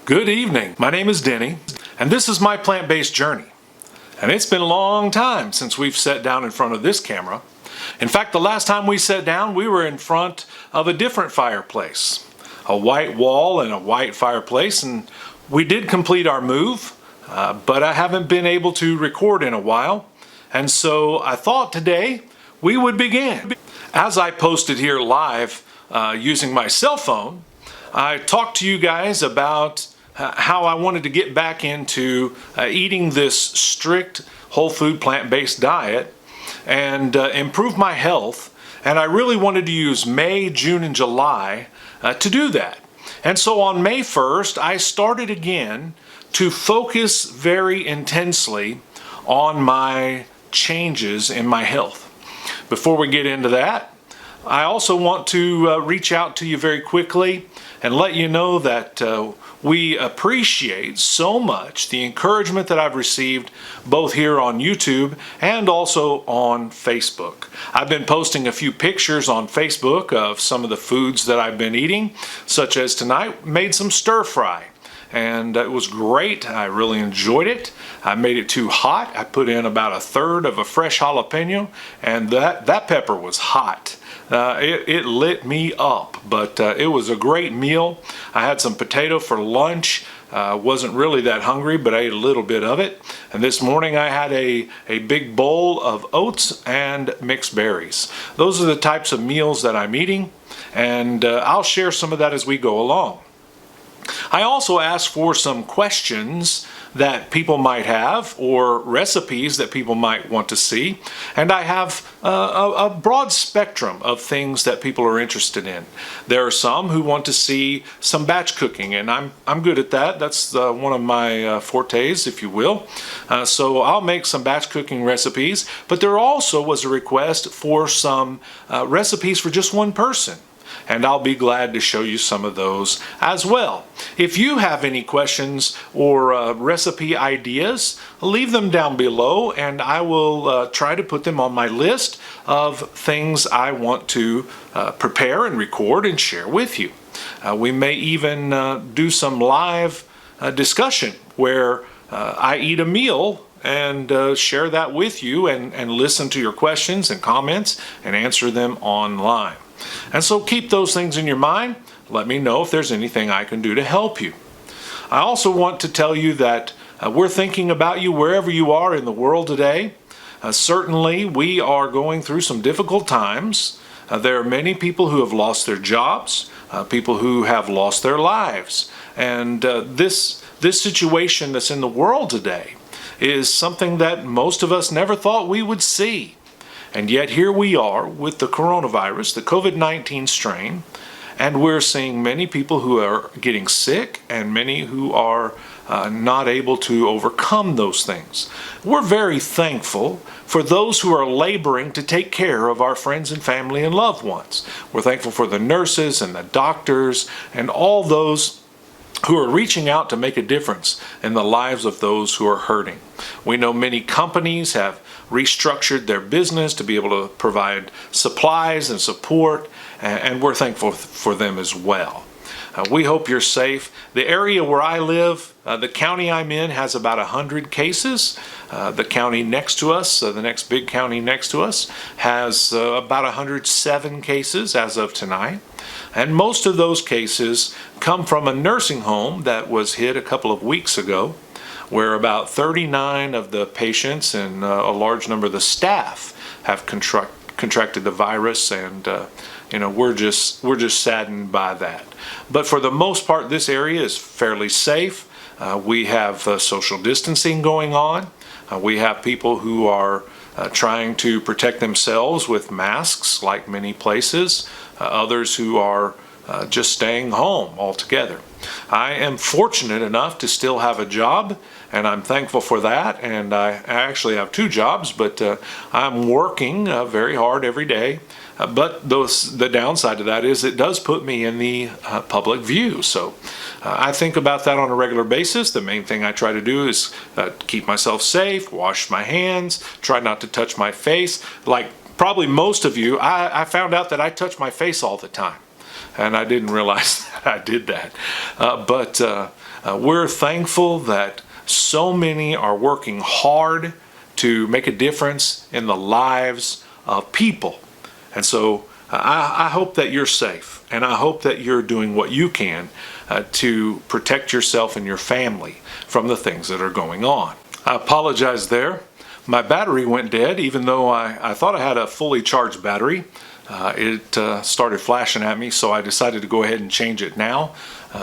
Good evening. My name is Denny, and this is my plant-based journey. And it's been a long time since we've sat down in front of this camera. In fact, the last time we sat down, we were in front of a different fireplace. A white wall and a white fireplace, and we did complete our move, but I haven't been able to record in a while. And so I thought today we would begin. As I posted here live using my cell phone, I talked to you guys about how I wanted to get back into eating this strict whole food plant-based diet and improve my health. And I really wanted to use May, June, and July to do that. And so on May 1st, I started again to focus very intensely on my changes in my health. Before we get into that, I also want to reach out to you very quickly and let you know that we appreciate so much the encouragement that I've received both here on YouTube and also on Facebook. I've been posting a few pictures on Facebook of some of the foods that I've been eating, such as tonight, made some stir fry. And it was great. I really enjoyed it. I made it too hot. I put in about 1/3 of a fresh jalapeno, and that pepper was hot. It lit me up, but it was a great meal. I had some potato for lunch. Wasn't really that hungry, but I ate a little bit of it. And this morning I had a big bowl of oats and mixed berries. Those are the types of meals that I'm eating, and I'll share some of that as we go along. I also asked for some questions that people might have or recipes that people might want to see, and I have a broad spectrum of things that people are interested in. There are some who want to see some batch cooking, and I'm good at that. That's one of my fortes, if you will. So I'll make some batch cooking recipes, but there also was a request for some recipes for just one person. And I'll be glad to show you some of those as well. If you have any questions or recipe ideas, leave them down below and I will try to put them on my list of things I want to prepare and record and share with you. We may even do some live discussion where I eat a meal and share that with you and listen to your questions and comments and answer them online. And so keep those things in your mind. Let me know if there's anything I can do to help you. I also want to tell you that we're thinking about you wherever you are in the world today. Certainly we are going through some difficult times. There are many people who have lost their jobs, people who have lost their lives. And this situation that's in the world today is something that most of us never thought we would see. And yet here we are with the coronavirus, the COVID-19 strain, and we're seeing many people who are getting sick and many who are not able to overcome those things. We're very thankful for those who are laboring to take care of our friends and family and loved ones. We're thankful for the nurses and the doctors and all those who are reaching out to make a difference in the lives of those who are hurting. We know many companies have restructured their business to be able to provide supplies and support, and we're thankful for them as well. We hope you're safe. The area where I live, the county I'm in, has about 100 cases. The county next to us, the next big county next to us, has about 107 cases as of tonight. And most of those cases come from a nursing home that was hit a couple of weeks ago, where about 39 of the patients and a large number of the staff have contracted the virus, and we're just saddened by that. But for the most part, this area is fairly safe. We have social distancing going on. We have people who are trying to protect themselves with masks, like many places. Others who are just staying home altogether. I am fortunate enough to still have a job, and I'm thankful for that. And I actually have 2 jobs, but I'm working very hard every day. But the downside to that is it does put me in the public view. So I think about that on a regular basis. The main thing I try to do is keep myself safe, wash my hands, try not to touch my face. Like probably most of you, I found out that I touch my face all the time. and I didn't realize that I did that. But we're thankful that so many are working hard to make a difference in the lives of people. And so I hope that you're safe, and I hope that you're doing what you can to protect yourself and your family from the things that are going on. I apologize there. My battery went dead, even though I thought I had a fully charged battery. It started flashing at me, so I decided to go ahead and change it now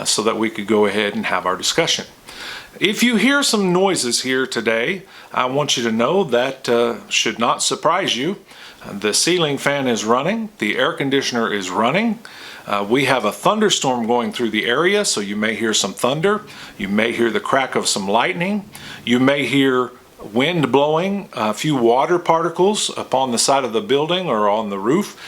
so that we could go ahead and have our discussion. If you hear some noises here today, I want you to know that should not surprise you. The ceiling fan is running, the air conditioner is running. We have a thunderstorm going through the area, so you may hear some thunder. You may hear the crack of some lightning. You may hear wind blowing, a few water particles upon the side of the building or on the roof.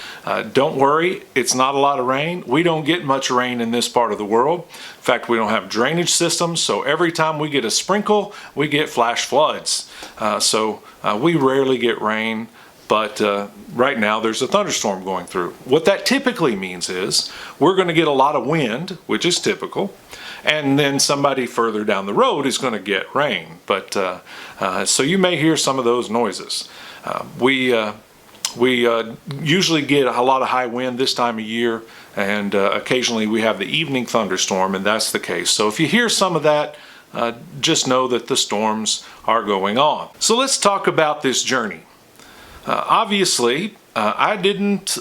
Don't worry, it's not a lot of rain. We don't get much rain in this part of the world. In fact, we don't have drainage systems, so every time we get a sprinkle, we get flash floods. So we rarely get rain, but right now there's a thunderstorm going through. What that typically means is we're going to get a lot of wind, which is typical, and then somebody further down the road is going to get rain. But so you may hear some of those noises. We usually get a lot of high wind this time of year, and occasionally we have the evening thunderstorm, and that's the case. So if you hear some of that, just know that the storms are going on. So let's talk about this journey. Obviously, I didn't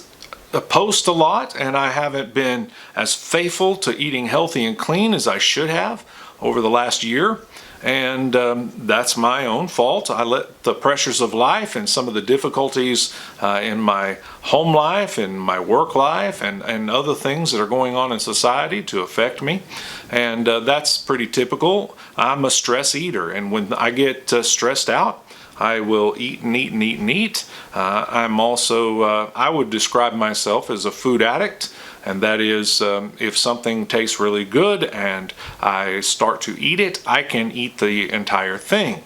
post a lot, and I haven't been as faithful to eating healthy and clean as I should have over the last year, and that's my own fault. I let the pressures of life and some of the difficulties in my home life and my work life and other things that are going on in society to affect me, and that's pretty typical. I'm a stress eater, and when I get stressed out, I will eat and eat and eat and eat. I'm also, I would describe myself as a food addict, and that is if something tastes really good and I start to eat it, I can eat the entire thing.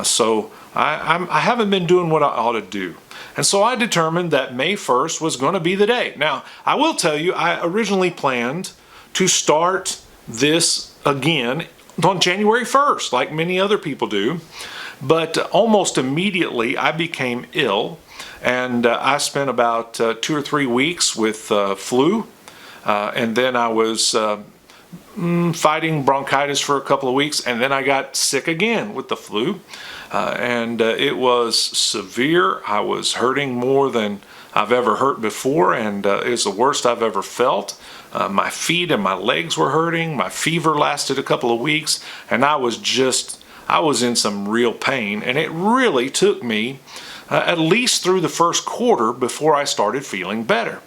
So I haven't been doing what I ought to do. And so I determined that May 1st was going to be the day. Now, I will tell you, I originally planned to start this again on January 1st, like many other people do. But almost immediately I became ill, and I spent about 2 or 3 weeks with flu, and then I was fighting bronchitis for a couple of weeks, and then I got sick again with the flu, and it was severe. I was hurting more than I've ever hurt before, and it's the worst I've ever felt. My feet and my legs were hurting. My fever lasted a couple of weeks, and I was in some real pain, and it really took me at least through the first quarter before I started feeling better.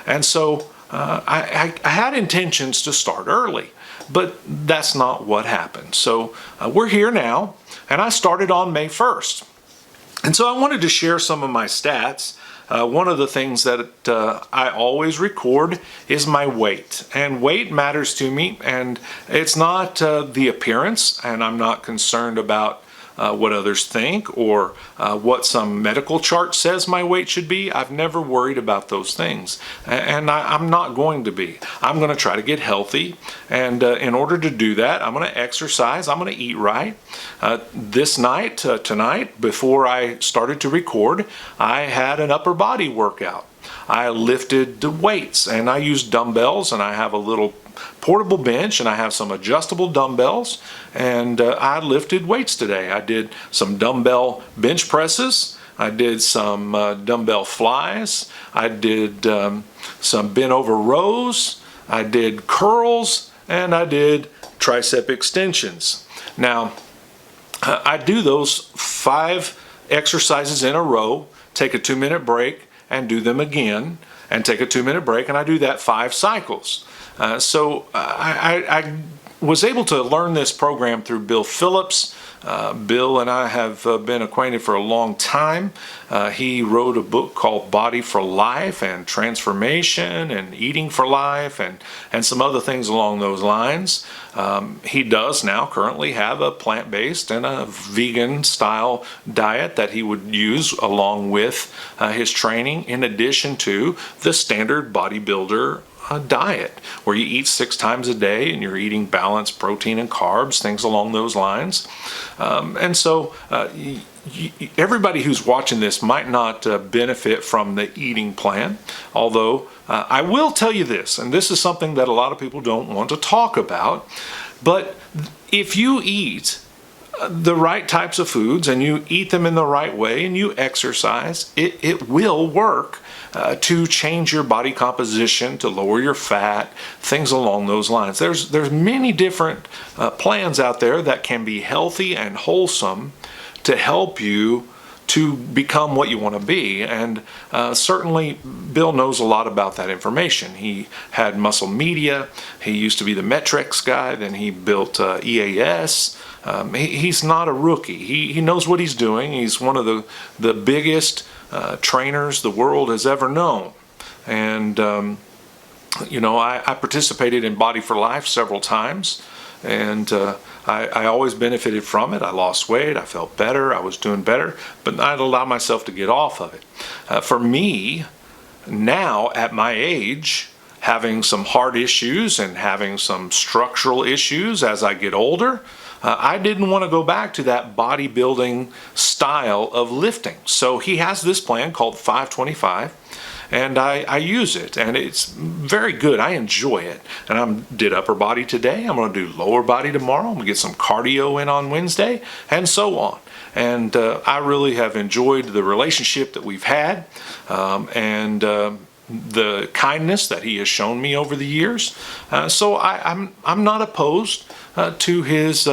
And so I had intentions to start early, but that's not what happened. So we're here now, and I started on May 1st. And so I wanted to share some of my stats. One of the things that I always record is my weight, and weight matters to me, and it's not the appearance, and I'm not concerned about what others think or what some medical chart says my weight should be. I've never worried about those things, and I'm not going to be. I'm going to try to get healthy, and in order to do that, I'm going to exercise, I'm going to eat right. This night, tonight, before I started to record, I had an upper body workout. I lifted the weights, and I used dumbbells, and I have a little portable bench, and I have some adjustable dumbbells, and I lifted weights today. I did some dumbbell bench presses, I did some dumbbell flies, I did some bent over rows, I did curls, and I did tricep extensions. Now, I do those 5 exercises in a row, take a 2-minute break, and do them again, and take a 2-minute break, and I do that 5 cycles. So I was able to learn this program through Bill Phillips. Bill and I have been acquainted for a long time. He wrote a book called Body for Life and Transformation and Eating for Life and some other things along those lines. He does now currently have a plant-based and a vegan style diet that he would use along with his training, in addition to the standard bodybuilder diet where you eat 6 times a day and you're eating balanced protein and carbs, things along those lines. And so everybody who's watching this might not benefit from the eating plan, although I will tell you this, and this is something that a lot of people don't want to talk about, but if you eat the right types of foods and you eat them in the right way and you exercise, it will work to change your body composition, to lower your fat, things along those lines. There's many different plans out there that can be healthy and wholesome to help you to become what you want to be. And certainly Bill knows a lot about that information. He had Muscle Media. He used to be the Metrex guy. Then he built EAS. He's not a rookie. He knows what he's doing. He's one of the biggest trainers the world has ever known. And, I participated in Body for Life several times. And I always benefited from it. I lost weight, I felt better, I was doing better, but I'd allow myself to get off of it. For me, now at my age, having some heart issues and having some structural issues as I get older, I didn't want to go back to that bodybuilding style of lifting. So he has this plan called 525. And I use it, and it's very good. I enjoy it. And I did upper body today. I'm going to do lower body tomorrow. I'm going to get some cardio in on Wednesday, and so on. And I really have enjoyed the relationship that we've had, and the kindness that he has shown me over the years. So I'm not opposed to his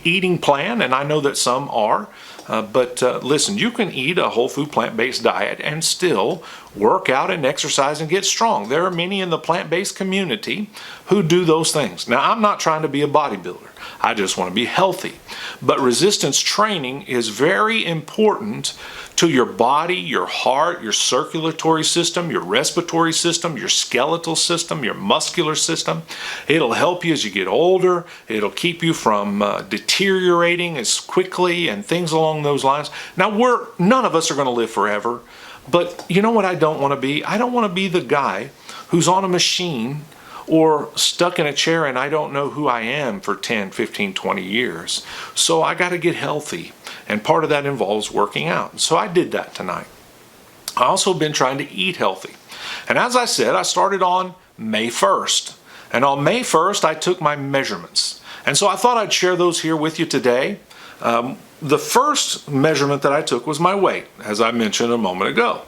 eating plan, and I know that some are. But listen, you can eat a whole food plant-based diet and still work out and exercise and get strong. There are many in the plant-based community who do those things. Now, I'm not trying to be a bodybuilder. I just want to be healthy. But resistance training is very important to your body, your heart, your circulatory system, your respiratory system, your skeletal system, your muscular system. It'll help you as you get older. It'll keep you from deteriorating as quickly and things along those lines. Now, none of us are going to live forever, but you know what I don't want to be? I don't want to be the guy who's on a machine or stuck in a chair and I don't know who I am for 10, 15, 20 years. So I got to get healthy, and part of that involves working out. So I did that tonight. I also been trying to eat healthy. And as I said, I started on May 1st. And on May 1st, I took my measurements. And so I thought I'd share those here with you today. The first measurement that I took was my weight, as I mentioned a moment ago.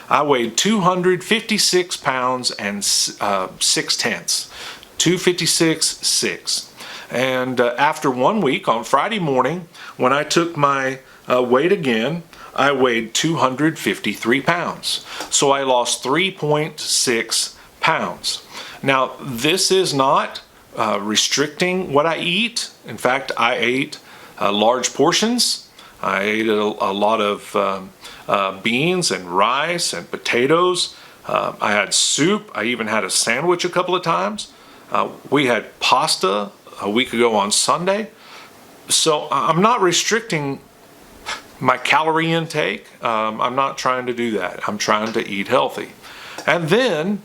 I weighed 256 pounds and 6/10. 256.6. And after 1 week, on Friday morning, when I took my weight again, I weighed 253 pounds. So I lost 3.6 pounds. Now, this is not restricting what I eat. In fact, I ate large portions. I ate a lot of beans and rice and potatoes. I had soup. I even had a sandwich a couple of times. We had pasta a week ago on Sunday. So I'm not restricting my calorie intake. I'm not trying to do that. I'm trying to eat healthy. And then,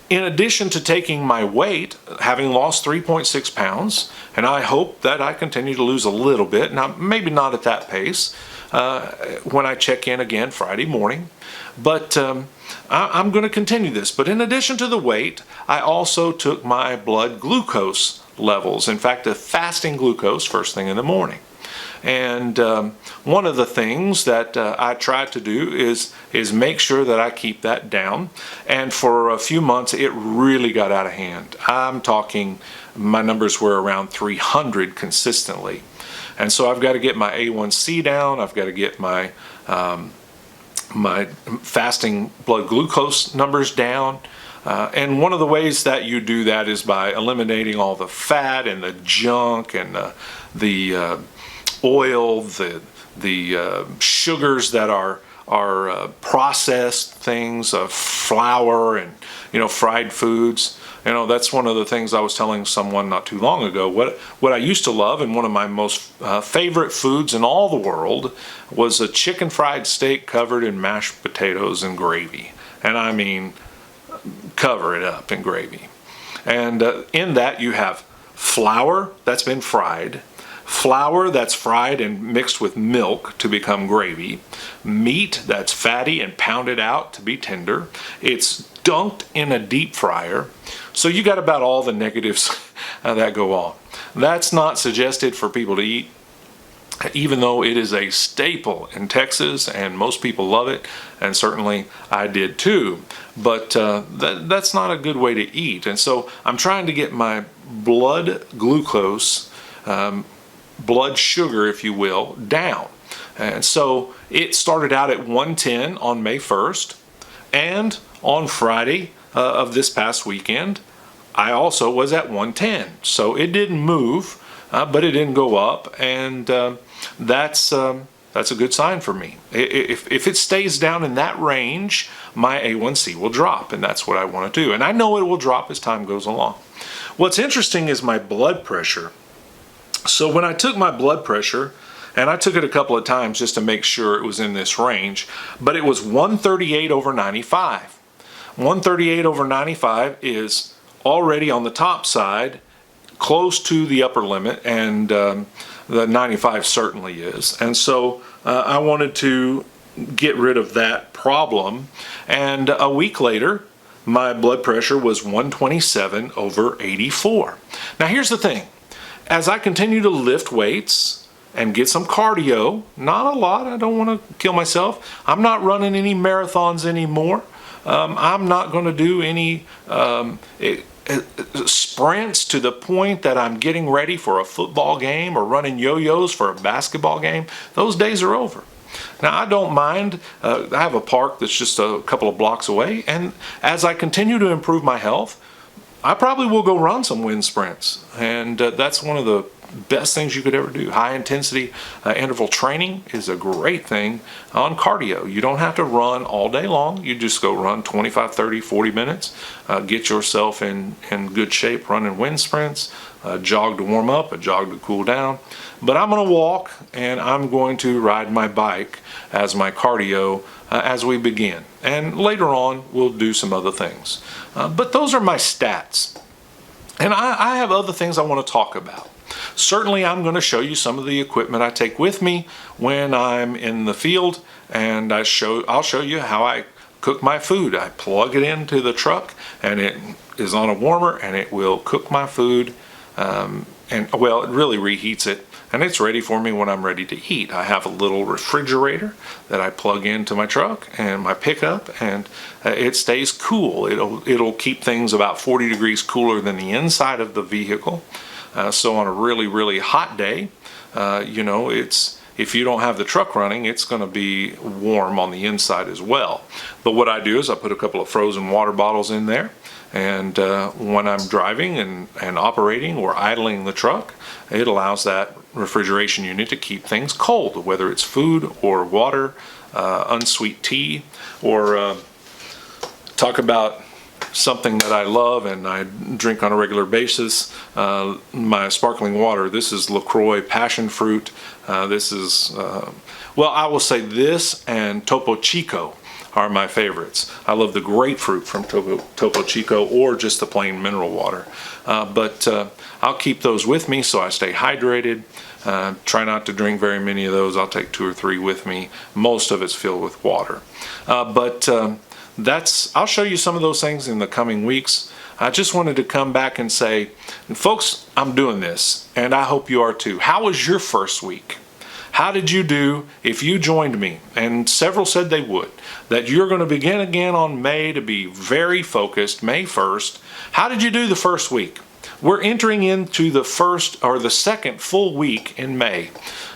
in addition to taking my weight, having lost 3.6 pounds, and I hope that I continue to lose a little bit, now maybe not at that pace, when I check in again Friday morning, but I'm going to continue this. But in addition to the weight, I also took my blood glucose levels. In fact, a fasting glucose first thing in the morning. And one of the things that I tried to do is make sure that I keep that down. And for a few months, it really got out of hand. I'm talking, my numbers were around 300 consistently. And so I've got to get my A1C down. I've got to get my my fasting blood glucose numbers down. And one of the ways that you do that is by eliminating all the fat and the junk and the oil, the sugars that are processed things, flour and fried foods. That's one of the things I was telling someone not too long ago. What I used to love, and one of my most favorite foods in all the world, was a chicken fried steak covered in mashed potatoes and gravy. And I mean, cover it up in gravy. And in that you have flour that's been fried, flour that's fried and mixed with milk to become gravy, meat that's fatty and pounded out to be tender. It's dunked in a deep fryer. So you got about all the negatives that go on. That's not suggested for people to eat, even though it is a staple in Texas and most people love it, and certainly I did too. But that's not a good way to eat. And so I'm trying to get my blood glucose, blood sugar, if you will, down. And so it started out at 110 on May 1st, and on Friday of this past weekend, I also was at 110. So it didn't move, but it didn't go up, and that's a good sign for me. If it stays down in that range, my A1C will drop, and that's what I want to do. And I know it will drop as time goes along. What's interesting is my blood pressure. So when I took my blood pressure, and I took it a couple of times just to make sure it was in this range, but it was 138/95. 138/95 is already on the top side, close to the upper limit, and the 95 certainly is. And so I wanted to get rid of that problem. And a week later, my blood pressure was 127/84. Now here's the thing. As I continue to lift weights and get some cardio, not a lot, I don't want to kill myself. I'm not running any marathons anymore. I'm not going to do any sprints to the point that I'm getting ready for a football game or running yo-yos for a basketball game. Those days are over. Now, I don't mind. I have a park that's just a couple of blocks away, and as I continue to improve my health, I probably will go run some wind sprints, and that's one of the best things you could ever do. High intensity interval training is a great thing on cardio. You don't have to run all day long. You just go run 25, 30, 40 minutes. Get yourself in good shape running wind sprints, a jog to warm up, a jog to cool down. But I'm going to walk, and I'm going to ride my bike as my cardio as we begin. And later on, we'll do some other things. But those are my stats. And I have other things I want to talk about. Certainly, I'm going to show you some of the equipment I take with me when I'm in the field, and I'll show you how I cook my food. I plug it into the truck, and it is on a warmer, and it will cook my food, and well, it really reheats it, and it's ready for me when I'm ready to eat. I have a little refrigerator that I plug into my truck and my pickup, and it stays cool. It'll keep things about 40 degrees cooler than the inside of the vehicle. So on a really, really hot day, if you don't have the truck running, it's going to be warm on the inside as well. But what I do is I put a couple of frozen water bottles in there, and when I'm driving and operating or idling the truck, it allows that refrigeration unit to keep things cold, whether it's food or water, unsweet tea, or talk about something that I love and I drink on a regular basis, my sparkling water. This is LaCroix Passion Fruit. This is, I will say this and Topo Chico are my favorites. I love the grapefruit from Topo Chico, or just the plain mineral water. But I'll keep those with me so I stay hydrated. Try not to drink very many of those. I'll take 2 or 3 with me. Most of it's filled with water. I'll show you some of those things in the coming weeks. I just wanted to come back and say, folks, I'm doing this, and I hope you are too. How was your first week? How did you do if you joined me? And several said they would. That you're going to begin again on May to be very focused, May 1st. How did you do the first week? We're entering into the first or the second full week in May.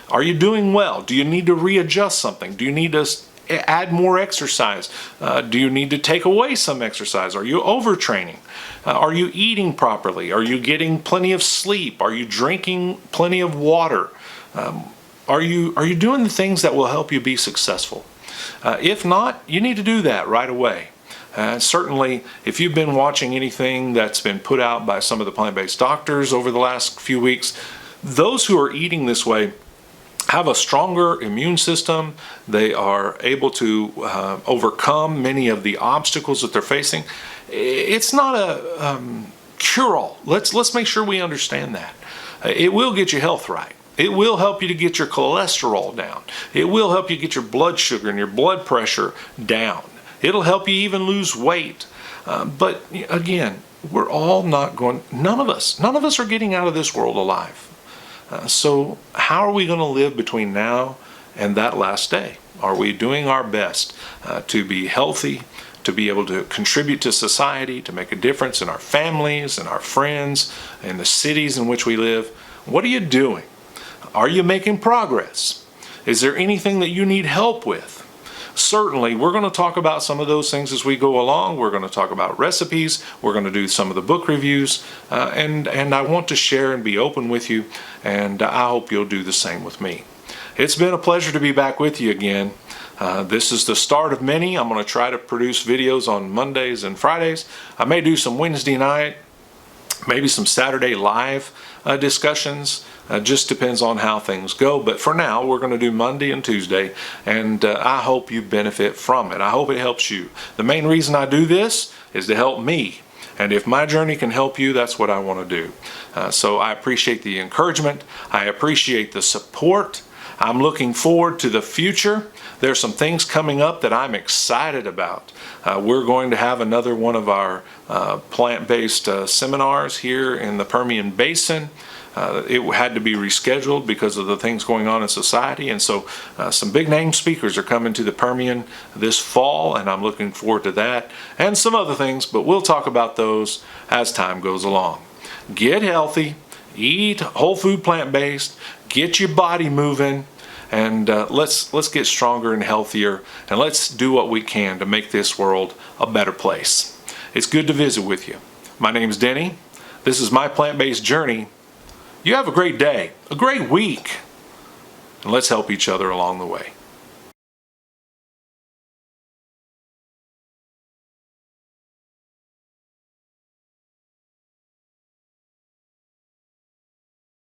Are you doing well? Do you need to readjust something? Do you need to add more exercise? Do you need to take away some exercise? Are you overtraining? Are you eating properly? Are you getting plenty of sleep? Are you drinking plenty of water? Are you doing the things that will help you be successful? If not, you need to do that right away. Certainly, if you've been watching anything that's been put out by some of the plant-based doctors over the last few weeks, those who are eating this way have a stronger immune system. They are able to overcome many of the obstacles that they're facing. It's not a cure-all. Let's make sure we understand that. It will get your health right. It will help you to get your cholesterol down. It will help you get your blood sugar and your blood pressure down. It'll help you even lose weight. But again, we're all not going, none of us are getting out of this world alive. So how are we going to live between now and that last day? Are we doing our best to be healthy, to be able to contribute to society, to make a difference in our families and our friends, in the cities in which we live? What are you doing? Are you making progress? Is there anything that you need help with? Certainly, we're going to talk about some of those things as we go along. We're going to talk about recipes. We're going to do some of the book reviews. And I want to share and be open with you, and I hope you'll do the same with me. It's been a pleasure to be back with you again. This is the start of many. I'm going to try to produce videos on Mondays and Fridays. I may do some Wednesday night, maybe some Saturday live discussions. Just depends on how things go. But for now, we're going to do Monday and Tuesday, and I hope you benefit from it. I hope it helps you. The main reason I do this is to help me. And if my journey can help you, that's what I want to do. So I appreciate the encouragement. I appreciate the support. I'm looking forward to the future. There's some things coming up that I'm excited about. We're going to have another one of our plant-based seminars here in the Permian Basin. It had to be rescheduled because of the things going on in society, and so some big name speakers are coming to the Permian this fall, and I'm looking forward to that and some other things, but we'll talk about those as time goes along. Get healthy, eat whole food, plant-based, get your body moving, and let's get stronger and healthier, and let's do what we can to make this world a better place. It's good to visit with you. My name is Denny. This is my plant-based journey. You have a great day, a great week, and let's help each other along the way.